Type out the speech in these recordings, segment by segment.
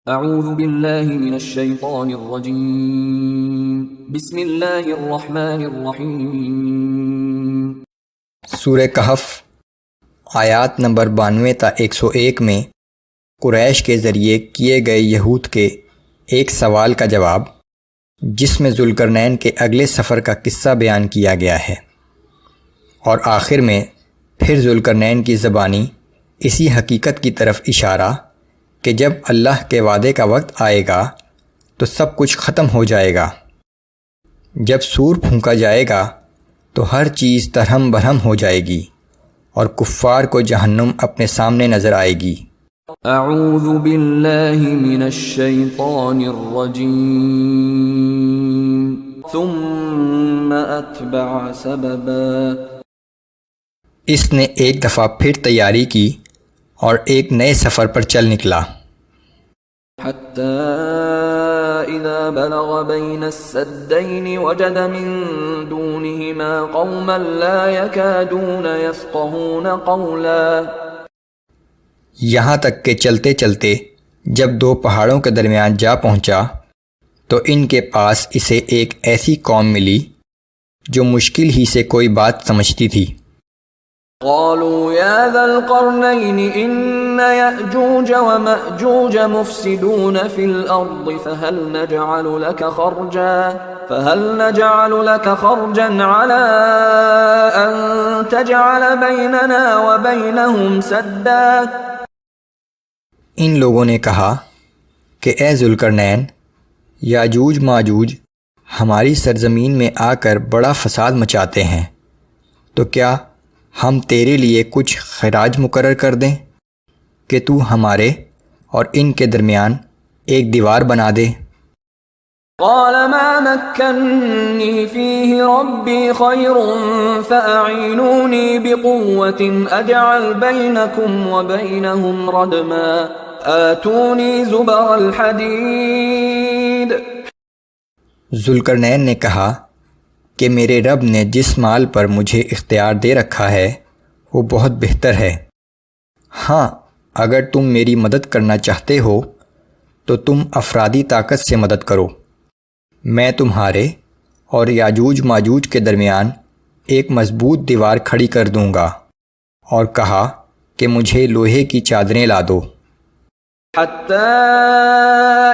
اعوذ باللہ من الشیطان الرجیم بسم اللہ الرحمن الرحیم۔ سورہ کہف آیات نمبر 92 تا 101 میں قریش کے ذریعے کیے گئے یہود کے ایک سوال کا جواب، جس میں ذوالقرنین کے اگلے سفر کا قصہ بیان کیا گیا ہے، اور آخر میں پھر ذوالقرنین کی زبانی اسی حقیقت کی طرف اشارہ کہ جب اللہ کے وعدے کا وقت آئے گا تو سب کچھ ختم ہو جائے گا۔ جب سور پھونکا جائے گا تو ہر چیز درہم برہم ہو جائے گی اور کفار کو جہنم اپنے سامنے نظر آئے گی۔ اعوذ باللہ من الشیطان الرجیم ثم اتبع سببا۔ اس نے ایک دفعہ پھر تیاری کی اور ایک نئے سفر پر چل نکلا، حتی اذا بلغ بین السدین وجد من دونہما قوما لا یکادون یفقہون قولا۔ یہاں تک کہ چلتے چلتے جب دو پہاڑوں کے درمیان جا پہنچا تو ان کے پاس اسے ایک ایسی قوم ملی جو مشکل ہی سے کوئی بات سمجھتی تھی۔ قالوا يا ذا القرنين إن يأجوج ومأجوج مفسدون في الأرض فهل نجعل لك خرجا على أن تجعل بيننا وبينهم سدا۔ ان لوگوں نے کہا کہ اے ذوالقرنین، یاجوج ماجوج ہماری سرزمین میں آ کر بڑا فساد مچاتے ہیں، تو کیا ہم تیرے لیے کچھ خراج مقرر کر دیں کہ تو ہمارے اور ان کے درمیان ایک دیوار بنا دے۔ قال ما مكنني فيه ربي خير فأعينوني بقوة أجعل بينكم وبينهم ردما آتوني زبر الحديد۔ ذوالقرنین نے کہا کہ میرے رب نے جس مال پر مجھے اختیار دے رکھا ہے وہ بہت بہتر ہے۔ ہاں، اگر تم میری مدد کرنا چاہتے ہو تو تم افرادی طاقت سے مدد کرو، میں تمہارے اور یاجوج ماجوج کے درمیان ایک مضبوط دیوار کھڑی کر دوں گا، اور کہا کہ مجھے لوہے کی چادریں لا دو۔ حتى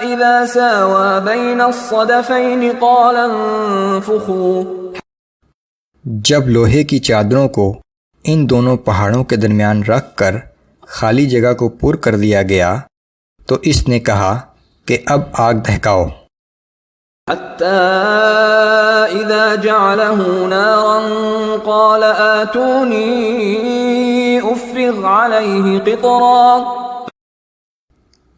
إذا ساوى بين الصدفين قال انفخوا۔ جب لوہے کی چادروں کو ان دونوں پہاڑوں کے درمیان رکھ کر خالی جگہ کو پر کر دیا گیا تو اس نے کہا کہ اب آگ دہکاؤ۔ حتى إذا جعله نارا قال آتوني أفرغ عليه قطرا۔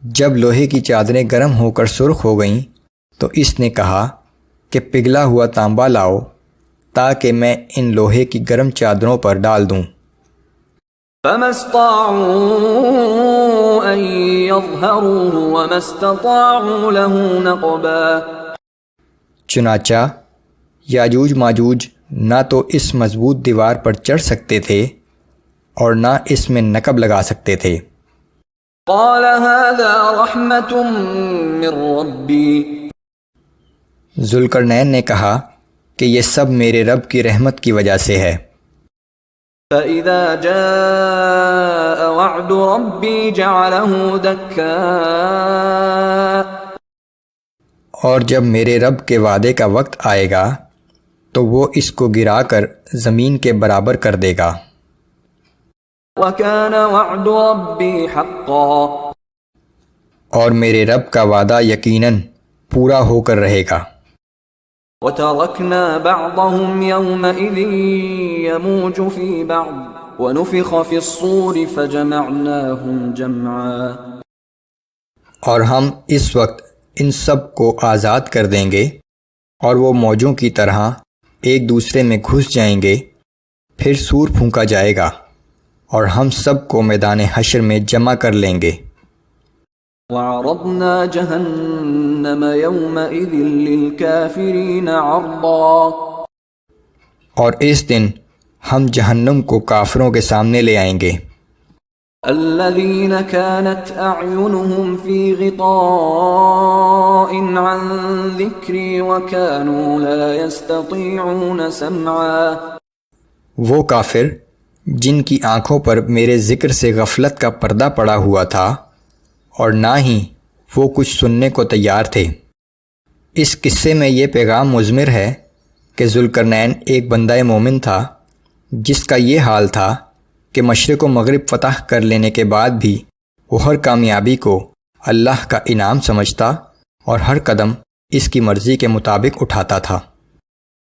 جب لوہے کی چادریں گرم ہو کر سرخ ہو گئیں تو اس نے کہا کہ پگھلا ہوا تانبا لاؤ تاکہ میں ان لوہے کی گرم چادروں پر ڈال دوں۔ فما استطاعوا ان يظهروه وما استطاعوا له نقبا۔ چنانچہ یاجوج ماجوج نہ تو اس مضبوط دیوار پر چڑھ سکتے تھے اور نہ اس میں نقب لگا سکتے تھے۔ قال هذا رحمة من ربي۔ ذوالقرنین نے کہا کہ یہ سب میرے رب کی رحمت کی وجہ سے ہے۔ فإذا جاء وعد ربي جعله دكا۔ اور جب میرے رب کے وعدے کا وقت آئے گا تو وہ اس کو گرا کر زمین کے برابر کر دے گا۔ وكان وعد ربي حقا۔ اور میرے رب کا وعدہ یقیناً پورا ہو کر رہے گا۔ وتركنا بعضهم يومئذ يموج في بعض ونفخ في الصور فجمعناهم جمعا۔ اور ہم اس وقت ان سب کو آزاد کر دیں گے اور وہ موجوں کی طرح ایک دوسرے میں گھس جائیں گے، پھر سور پھونکا جائے گا اور ہم سب کو میدان حشر میں جمع کر لیں گے۔ وعرضنا جہنم یومئذ للکافرین عرضا۔ اور اس دن ہم جہنم کو کافروں کے سامنے لے آئیں گے۔ الذين كانت أعينهم في غطاء عن ذكري وكانوا لا يستطيعون سمعا، وہ کافر جن کی آنکھوں پر میرے ذکر سے غفلت کا پردہ پڑا ہوا تھا اور نہ ہی وہ کچھ سننے کو تیار تھے۔ اس قصے میں یہ پیغام مضمر ہے کہ ذوالقرنین ایک بندہ مومن تھا جس کا یہ حال تھا کہ مشرق و مغرب فتح کر لینے کے بعد بھی وہ ہر کامیابی کو اللہ کا انعام سمجھتا اور ہر قدم اس کی مرضی کے مطابق اٹھاتا تھا۔